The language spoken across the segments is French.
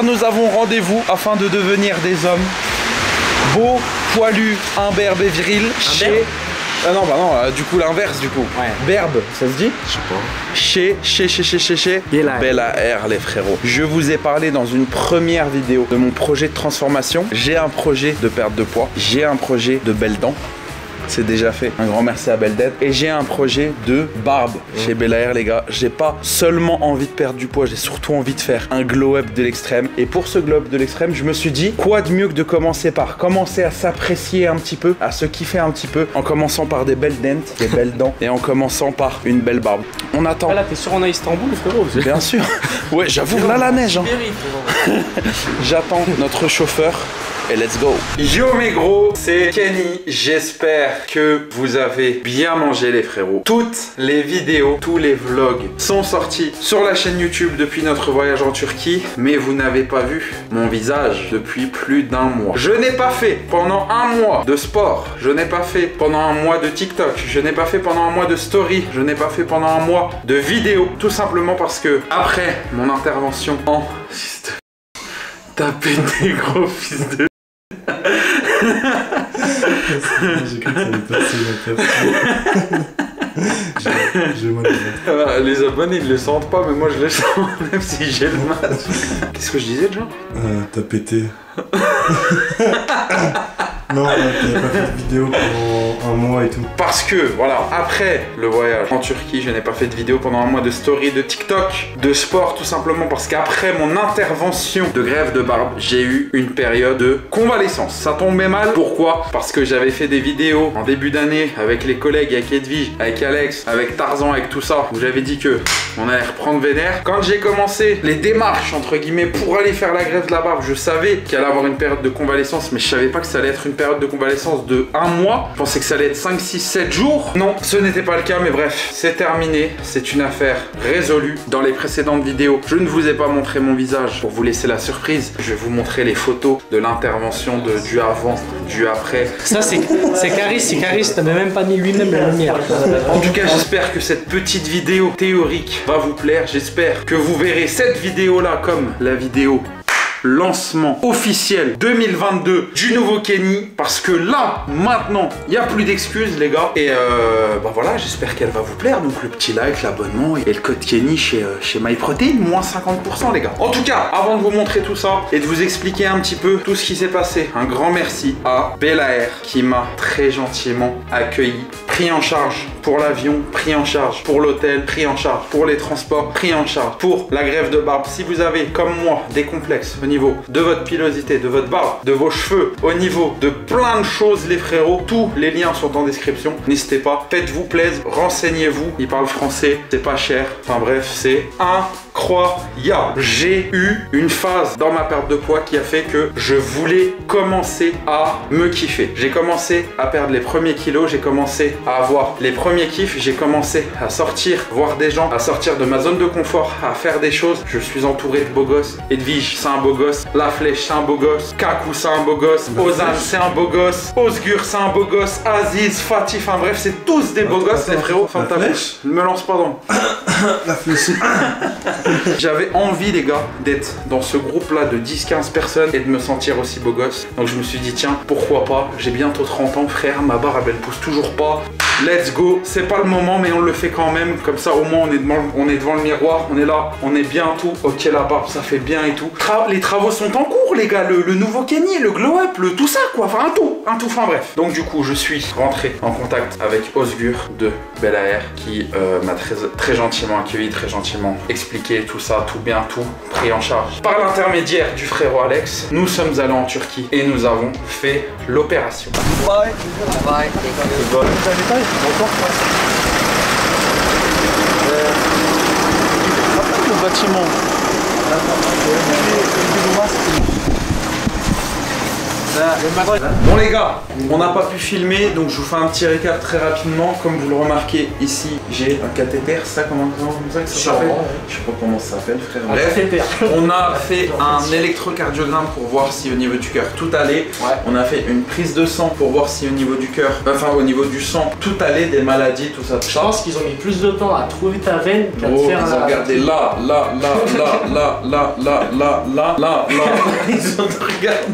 Nous avons rendez-vous afin de devenir des hommes beaux, poilus, imberbes et virils chez... Ah non, bah non, du coup l'inverse du coup. Ouais. Berbe, ça se dit? Je sais pas. Chez Bella Air les frérots. Je vous ai parlé dans une première vidéo de mon projet de transformation. J'ai un projet de perte de poids. J'ai un projet de belles dents. C'est déjà fait, un grand merci à Belle Dead. Et j'ai un projet de barbe chez Bella Air les gars. J'ai pas seulement envie de perdre du poids, j'ai surtout envie de faire un glow up de l'extrême. Et pour ce glow up de l'extrême, je me suis dit, quoi de mieux que de commencer par commencer à s'apprécier un petit peu, à se kiffer un petit peu, en commençant par des belles dents, des belles dents, et en commençant par une belle barbe. On attend. Ah là, t'es sûr on a Istanbul, frérot? Bien sûr. Ouais, j'avoue, là la neige. Hein. J'attends notre chauffeur. Et let's go. Yo mes gros, c'est Kenny. J'espère que vous avez bien mangé les frérots. Toutes les vidéos, tous les vlogs sont sortis sur la chaîne YouTube depuis notre voyage en Turquie. Mais vous n'avez pas vu mon visage depuis plus d'un mois. Je n'ai pas fait pendant un mois de sport. Je n'ai pas fait pendant un mois de TikTok. Je n'ai pas fait pendant un mois de story. Je n'ai pas fait pendant un mois de vidéos. Tout simplement parce que après mon intervention en... T'as pété gros fils de... J'ai cru que ça allait passer la personne. Les abonnés ils le sentent pas, mais moi je le sens, même si j'ai le masque. Qu'est-ce que je disais déjà? T'as pété. Non, t'avais pas fait de vidéo pendant un mois et tout. Parce que, voilà, après le voyage en Turquie, je n'ai pas fait de vidéo pendant un mois de story, de TikTok, de sport, tout simplement parce qu'après mon intervention de grève de barbe, j'ai eu une période de convalescence. Ça tombait mal. Pourquoi? Parce que j'avais fait des vidéos en début d'année avec les collègues, avec Edwige, avec Alex, avec Tarzan, avec tout ça, où j'avais dit que on allait reprendre vénère. Quand j'ai commencé les démarches, entre guillemets, pour aller faire la grève de la barbe, je savais qu'il allait avoir une période de convalescence, mais je savais pas que ça allait être une période de convalescence de un mois. Je pensais que ça allait être 5, 6, 7 jours. Non, ce n'était pas le cas, mais bref, c'est terminé. C'est une affaire résolue. Dans les précédentes vidéos, je ne vous ai pas montré mon visage pour vous laisser la surprise. Je vais vous montrer les photos de l'intervention du avant, du après. Ça, c'est Caris, t'avais même pas mis lui-même la lumière. En tout cas, j'espère que cette petite vidéo théorique va vous plaire. J'espère que vous verrez cette vidéo-là comme la vidéo lancement officiel 2022 du nouveau Kenny, parce que là maintenant il n'y a plus d'excuses les gars, et bah voilà, j'espère qu'elle va vous plaire. Donc le petit like, l'abonnement et le code Kenny chez MyProtein, moins 50% les gars. En tout cas, avant de vous montrer tout ça et de vous expliquer un petit peu tout ce qui s'est passé, un grand merci à Bella Air qui m'a très gentiment accueilli, pris en charge pour l'avion, pris en charge pour l'hôtel, pris en charge pour les transports, pris en charge pour la grève de barbe. Si vous avez comme moi des complexes au niveau de votre pilosité, de votre barbe, de vos cheveux, au niveau de plein de choses les frérots, tous les liens sont en description. N'hésitez pas, faites-vous plaisir, renseignez-vous, ils parlent français, c'est pas cher, enfin bref, c'est incroyable. J'ai eu une phase dans ma perte de poids qui a fait que je voulais commencer à me kiffer. J'ai commencé à perdre les premiers kilos, j'ai commencé à avoir les premiers kiffs, j'ai commencé à sortir, voir des gens, à sortir de ma zone de confort, à faire des choses. Je suis entouré de beaux gosses. Edwige, c'est un beau gosse. La Flèche, c'est un beau gosse. Kakou, c'est un beau gosse. Ozan, c'est un beau gosse. Osgur, c'est un beau gosse. Aziz, Fatih, enfin bref, c'est tous des beaux gosses les frérots. Enfin, ta bouche, ne me lance pas dans. La flèche. J'avais envie les gars d'être dans ce groupe là de 10-15 personnes et de me sentir aussi beau gosse. Donc je me suis dit tiens, pourquoi pas, j'ai bientôt 30 ans frère, ma barbe elle pousse toujours pas. Let's go, c'est pas le moment mais on le fait quand même. Comme ça au moins on est devant le miroir, on est là, on est bien tout. Ok, la barbe ça fait bien et tout. Les travaux sont en cours les gars, le nouveau Kenny, le glow up, le tout ça quoi, enfin un tout, enfin bref. Donc du coup je suis rentré en contact avec Osgur de Bella Air qui m'a très gentiment accueilli, très gentiment expliqué tout ça, tout bien, tout pris en charge. Par l'intermédiaire du frérot Alex, nous sommes allés en Turquie et nous avons fait l'opération. Bye. Bye. Le bâtiment. Bon les gars, on n'a pas pu filmer, donc je vous fais un petit récap très rapidement. Comme vous le remarquez, ici j'ai un cathéter. Ça, comment ça s'appelle? Je sais pas comment ça s'appelle, frère. Bref, on a fait un électrocardiogramme pour voir si au niveau du cœur tout allait. On a fait une prise de sang pour voir si au niveau du cœur, enfin au niveau du sang, tout allait, des maladies, tout ça. Je pense qu'ils ont mis plus de temps à trouver ta veine qu'à te faire ils ont regardé là. Ils ont regardé.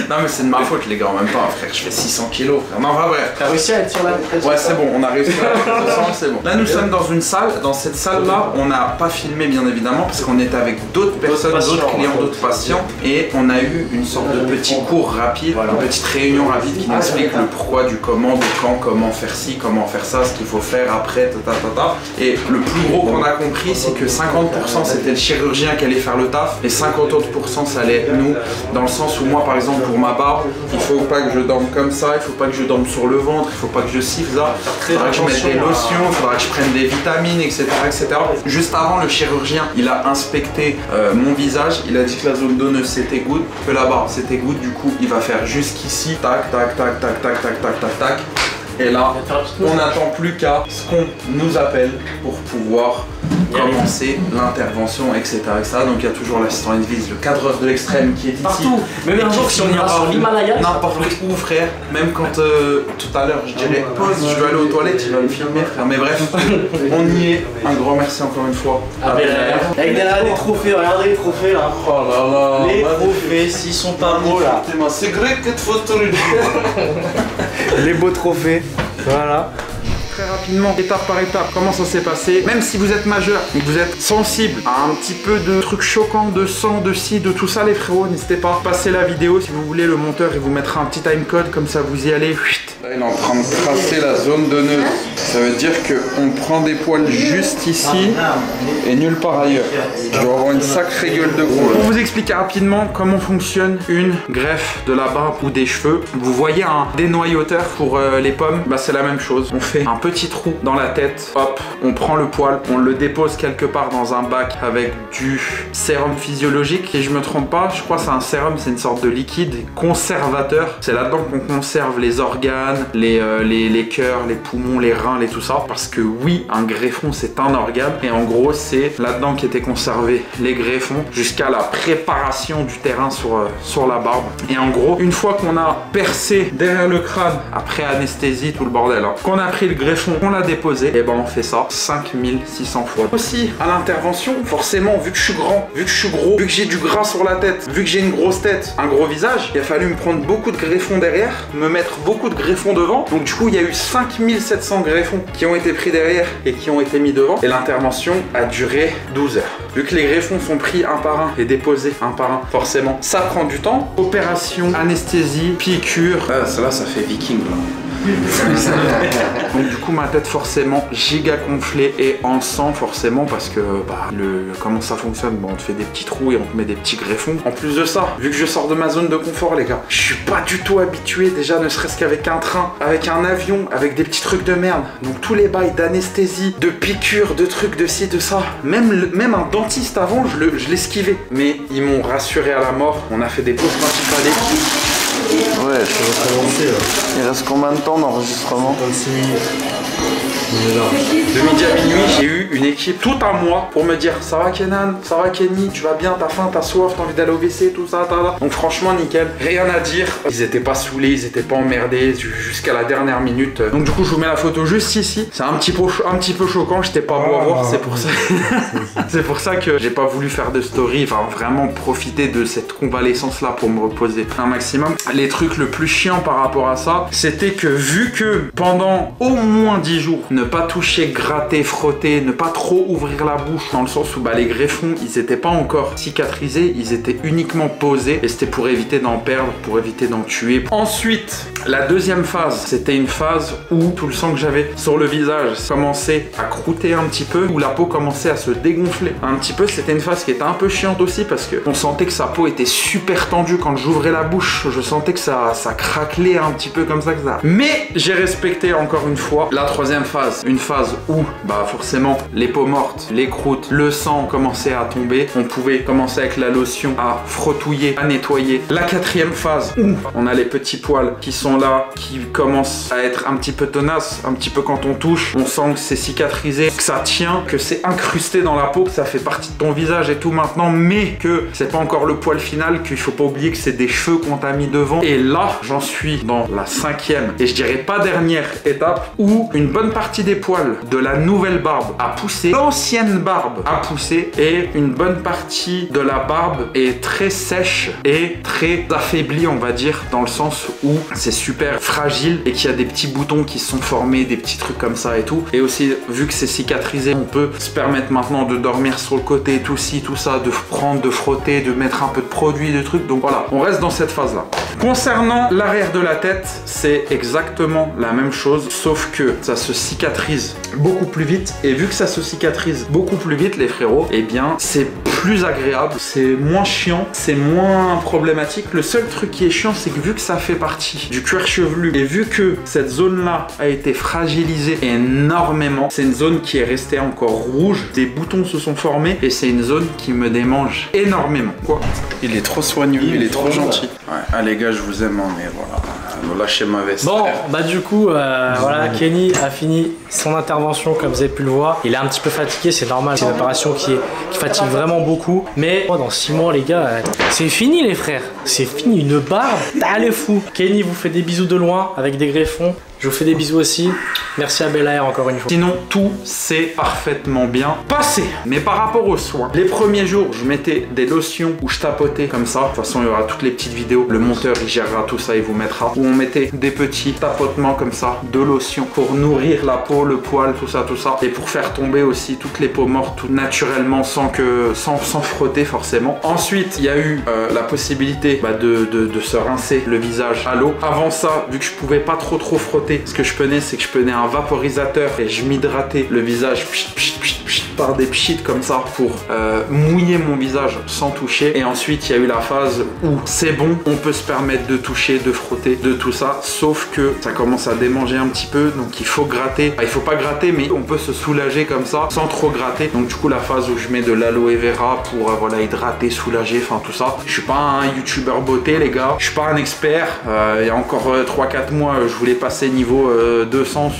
Non mais c'est de ma faute les gars, en même temps frère, je fais 600 kilos frère. Non, pas vrai. T'as réussi à être sur la prise. Ouais, c'est bon, on a réussi à la prise de sang, c'est bon. Là nous sommes dans une salle, dans cette salle là, on n'a pas filmé bien évidemment parce qu'on était avec d'autres personnes, d'autres clients, d'autres patients, et on a eu une sorte de petit cours rapide, une petite réunion rapide qui nous explique le pourquoi du comment, du quand, comment faire ci, comment faire ça, ce qu'il faut faire après, Et le plus gros qu'on a compris, c'est que 50% c'était le chirurgien qui allait faire le taf, et 50 autres % ça allait être nous, dans le sens où moi par exemple pour ma barbe, il faut pas que je dorme comme ça, il faut pas que je dorme sur le ventre, il faut pas que je siffle ça, il faudra que je mette des lotions, il faudra que je prenne des vitamines, etc., etc. Juste avant, le chirurgien, il a inspecté mon visage, il a dit que la zone donneuse c'était good, que la barbe c'était good, du coup il va faire jusqu'ici, tac, tac, tac, tac, tac, tac, tac, tac, tac. Et là, on n'attend plus qu'à ce qu'on nous appelle pour pouvoir commencer l'intervention, etc., etc. Donc il y a toujours l'assistant Edwige, le cadreur de l'extrême qui est ici. Partout. Même un jour si on ira sur l'Himalaya, n'importe où frère. Même quand tout à l'heure je dirais pause, je vais aller aux toilettes, il va me filmer frère. Mais bref, on y est. Un grand merci encore une fois. Avec derrière les trophées, regardez les trophées là. Oh là là. Les trophées, s'ils sont pas beaux là. C'est grec que de photo. Les beaux trophées. Voilà. Très rapidement, étape par étape, comment ça s'est passé. Même si vous êtes majeur et que vous êtes sensible à un petit peu de trucs choquants, de sang, de ci, de tout ça les frérots, n'hésitez pas, passez la vidéo si vous voulez, le monteur il vous mettra un petit timecode, comme ça vous y allez. Là il est en train de tracer la zone donneuse. Ça veut dire qu'on prend des poils juste ici et nulle part ailleurs. Je dois avoir une sacrée gueule de gros. Pour vous expliquer rapidement comment fonctionne une greffe de la barbe ou des cheveux, vous voyez un dénoyauteur pour les pommes, bah c'est la même chose. On fait un petit trou dans la tête, hop, on prend le poil, on le dépose quelque part dans un bac avec du sérum physiologique. Et je me trompe pas, je crois que c'est un sérum, c'est une sorte de liquide conservateur. C'est là-dedans qu'on conserve les organes, les cœurs, les poumons, les reins, tout ça. Parce que oui, un greffon c'est un organe. Et en gros, c'est là-dedans qu'étaient conservés les greffons jusqu'à la préparation du terrain sur la barbe. Et en gros, une fois qu'on a percé derrière le crâne, après anesthésie, tout le bordel, hein, qu'on a pris le greffon, on l'a déposé, et ben on fait ça 5600 fois. Aussi, à l'intervention, forcément, vu que je suis grand, vu que je suis gros, vu que j'ai du gras sur la tête, vu que j'ai une grosse tête, un gros visage, il a fallu me prendre beaucoup de greffons derrière, me mettre beaucoup de greffons devant. Donc du coup, il y a eu 5700 greffons qui ont été pris derrière et qui ont été mis devant. Et l'intervention a duré 12 heures. Vu que les greffons sont pris un par un et déposés un par un, forcément, ça prend du temps. Opération, anesthésie, piqûre. Là, ça fait viking là. Donc du coup ma tête forcément giga gonflée et en sang forcément parce que comment ça fonctionne, on te fait des petits trous et on te met des petits greffons. En plus de ça, vu que je sors de ma zone de confort les gars, je suis pas du tout habitué déjà, ne serait-ce qu'avec un train, avec un avion, avec des petits trucs de merde. Donc tous les bails d'anesthésie, de piqûres, de trucs de ci, de ça. Même un dentiste avant, je l'esquivais. Mais ils m'ont rassuré à la mort, on a fait des pauses quand il fallait. Ouais, je vais recommencer là. Il reste combien de temps d'enregistrement? 26 minutes. On est là. De midi à minuit, j'ai eu une équipe tout un mois pour me dire ça va Kenan, ça va Kenny, tu vas bien, t'as faim, t'as soif, t'as envie d'aller au WC, tout ça, Donc franchement nickel, rien à dire. Ils étaient pas saoulés, ils étaient pas emmerdés jusqu'à la dernière minute. Donc du coup je vous mets la photo juste ici. C'est un petit peu choquant, j'étais pas beau à voir, c'est pour ça. C'est pour ça que j'ai pas voulu faire de story, enfin vraiment profiter de cette convalescence là pour me reposer un maximum. Les trucs le plus chiant par rapport à ça, c'était que vu que pendant au moins 10 jours, ne pas toucher, gratter, frotter, ne pas trop ouvrir la bouche, dans le sens où les greffons, ils étaient pas encore cicatrisés, ils étaient uniquement posés et c'était pour éviter d'en perdre, pour éviter d'en tuer. Ensuite, la deuxième phase, c'était une phase où tout le sang que j'avais sur le visage commençait à croûter un petit peu, où la peau commençait à se dégonfler un petit peu. C'était une phase qui était un peu chiante aussi parce que on sentait que sa peau était super tendue quand j'ouvrais la bouche. Je sentais sentais que ça craquelait un petit peu comme ça que ça. Mais j'ai respecté encore une fois la troisième phase. Une phase où, bah forcément, les peaux mortes, les croûtes, le sang commençait à tomber. On pouvait commencer avec la lotion à frottouiller, à nettoyer. La quatrième phase où on a les petits poils qui sont là, qui commencent à être un petit peu tenaces, un petit peu quand on touche. On sent que c'est cicatrisé, que ça tient, que c'est incrusté dans la peau, que ça fait partie de ton visage et tout maintenant, mais que c'est pas encore le poil final, qu'il faut pas oublier que c'est des cheveux qu'on t'a mis devant. Et là, j'en suis dans la cinquième, et je dirais pas dernière étape, où une bonne partie des poils de la nouvelle barbe a poussé, l'ancienne barbe a poussé, et une bonne partie de la barbe est très sèche et très affaiblie, on va dire, dans le sens où c'est super fragile et qu'il y a des petits boutons qui se sont formés, des petits trucs comme ça et tout. Et aussi, vu que c'est cicatrisé, on peut se permettre maintenant de dormir sur le côté, tout ci, tout ça, de prendre, de frotter, de mettre un peu de produit, de trucs. Donc voilà, on reste dans cette phase-là. Concernant l'arrière de la tête, c'est exactement la même chose, sauf que ça se cicatrise beaucoup plus vite. Et vu que ça se cicatrise beaucoup plus vite, les frérots, eh bien, c'est plus agréable, c'est moins chiant, c'est moins problématique. Le seul truc qui est chiant, c'est que vu que ça fait partie du cuir chevelu et vu que cette zone-là a été fragilisée énormément, c'est une zone qui est restée encore rouge, des boutons se sont formés et c'est une zone qui me démange énormément. Quoi? Il est trop soigneux, il est trop gentil. Ouais. Ah les gars, je vous aime, mais voilà, me lâchez ma veste. Bon, bah du coup, voilà, Kenny a fini son intervention comme vous avez pu le voir. Il est un petit peu fatigué, c'est normal, c'est une opération qui fatigue vraiment beaucoup. Mais dans 6 mois, les gars, c'est fini les frères, c'est fini, une barbe, allez fou. Kenny vous fait des bisous de loin avec des greffons. Je vous fais des bisous aussi. Merci à Bel Air encore une fois. Sinon, tout s'est parfaitement bien passé. Mais par rapport aux soins, les premiers jours, je mettais des lotions où je tapotais comme ça. De toute façon, il y aura toutes les petites vidéos. Le monteur, il gérera tout ça, il vous mettra. Où on mettait des petits tapotements comme ça, de lotion pour nourrir la peau, le poil, tout ça, tout ça. Et pour faire tomber aussi toutes les peaux mortes, tout naturellement, sans frotter forcément. Ensuite, il y a eu la possibilité de se rincer le visage à l'eau. Avant ça, vu que je pouvais pas trop frotter, ce que je prenais, c'est que je prenais un vaporisateur et je m'hydratais le visage par des pchits comme ça pour mouiller mon visage sans toucher. Et ensuite, il y a eu la phase où c'est bon, on peut se permettre de toucher, de frotter, de tout ça, sauf que ça commence à démanger un petit peu, donc il faut gratter. Enfin, il faut pas gratter, mais on peut se soulager comme ça sans trop gratter. Donc du coup, la phase où je mets de l'aloe vera pour voilà, hydrater, soulager, enfin tout ça. Je suis pas un youtubeur beauté, les gars. Je suis pas un expert. Il y a encore 3-4 mois, je voulais passer niveau 200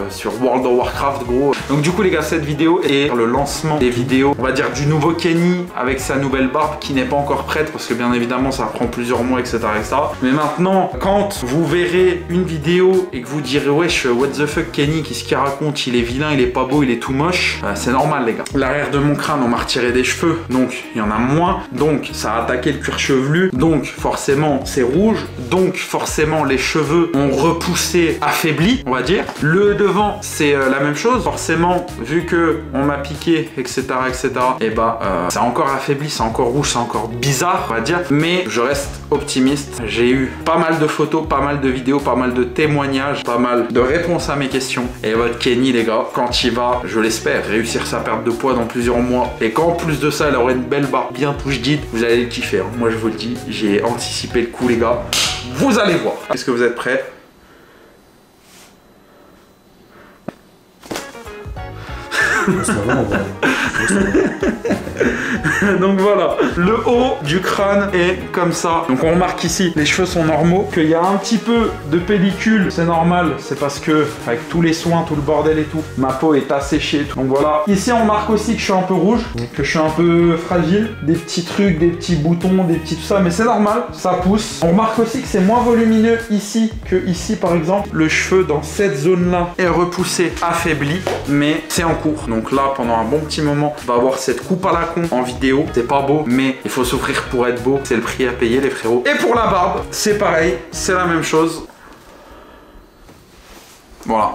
sur World of Warcraft, gros. Donc du coup, les gars, cette vidéo est le lancement des vidéos, on va dire, du nouveau Kenny avec sa nouvelle barbe qui n'est pas encore prête parce que bien évidemment ça prend plusieurs mois, etc., etc. Mais maintenant, quand vous verrez une vidéo et que vous direz wesh, what the fuck Kenny, qu'est-ce qu'il raconte, il est vilain, il est pas beau, il est tout moche, c'est normal les gars. L'arrière de mon crâne, on m'a retiré des cheveux, donc il y en a moins, donc ça a attaqué le cuir chevelu, donc forcément c'est rouge, donc forcément les cheveux ont repoussé, affaibli, on va dire. Le devant, c'est la même chose, forcément, vu que on m'a piqué, etc., etc., et bah c'est encore affaibli, c'est encore rouge, c'est encore bizarre, on va dire, mais je reste optimiste. J'ai eu pas mal de photos, pas mal de vidéos, pas mal de témoignages, pas mal de réponses à mes questions. Et votre Kenny, les gars, quand il va, je l'espère, réussir sa perte de poids dans plusieurs mois, et qu'en plus de ça, elle aurait une belle barbe bien push-did, vous allez le kiffer, hein. Moi je vous le dis, j'ai anticipé le coup, les gars. Vous allez voir. Est-ce que vous êtes prêts? Donc voilà, le haut du crâne est comme ça. Donc on remarque ici, les cheveux sont normaux, qu'il y a un petit peu de pellicule, c'est normal, c'est parce que avec tous les soins, tout le bordel et tout, ma peau est asséchée. Donc voilà, ici on remarque aussi que je suis un peu rouge, que je suis un peu fragile, des petits trucs, des petits boutons, des petits tout ça, mais c'est normal, ça pousse. On remarque aussi que c'est moins volumineux ici que ici par exemple. Le cheveu dans cette zone-là est repoussé, affaibli, mais c'est en cours. Donc là, pendant un bon petit moment, on va avoir cette coupe à la con en vidéo. C'est pas beau, mais il faut souffrir pour être beau. C'est le prix à payer, les frérots. Et pour la barbe, c'est pareil, c'est la même chose. Voilà.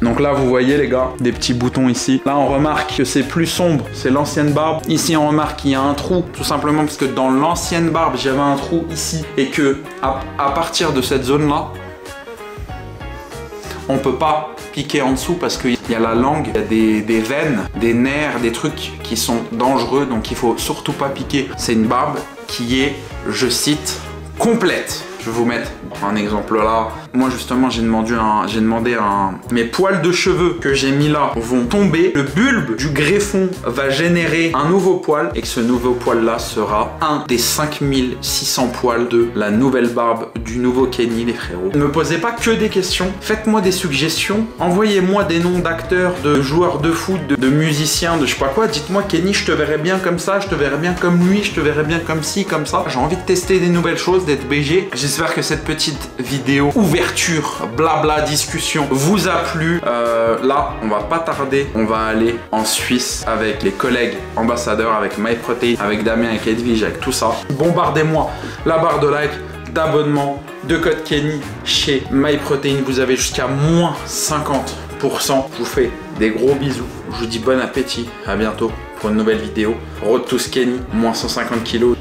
Donc là, vous voyez les gars, des petits boutons ici. Là, on remarque que c'est plus sombre, c'est l'ancienne barbe. Ici, on remarque qu'il y a un trou, tout simplement parce que dans l'ancienne barbe, j'avais un trou ici. Et que à partir de cette zone-là, on peut pas piquer en dessous parce qu'il y a la langue, il y a des veines, des nerfs, des trucs qui sont dangereux, donc il faut surtout pas piquer. C'est une barbe qui est, je cite, complète. Je vais vous mettre un exemple là. Moi justement j'ai demandé mes poils de cheveux que j'ai mis là vont tomber. Le bulbe du greffon va générer un nouveau poil et que ce nouveau poil là sera un des 5600 poils de la nouvelle barbe du nouveau Kenny les frérots. Ne me posez pas que des questions, faites-moi des suggestions, envoyez-moi des noms d'acteurs, de joueurs de foot, de musiciens, de je sais pas quoi. Dites-moi Kenny, je te verrais bien comme ça, je te verrais bien comme lui, je te verrais bien comme ci, comme ça. J'ai envie de tester des nouvelles choses, d'être BG. J'espère que cette petite vidéo ouverture, blabla, discussion vous a plu. Là, on va pas tarder. On va aller en Suisse avec les collègues ambassadeurs, avec MyProtein, avec Damien, avec Edwige, avec tout ça. Bombardez-moi la barre de like, d'abonnement, de code Kenny chez MyProtein. Vous avez jusqu'à moins 50%. Je vous fais des gros bisous. Je vous dis bon appétit. À bientôt pour une nouvelle vidéo. Road to Kenny, moins 150 kg.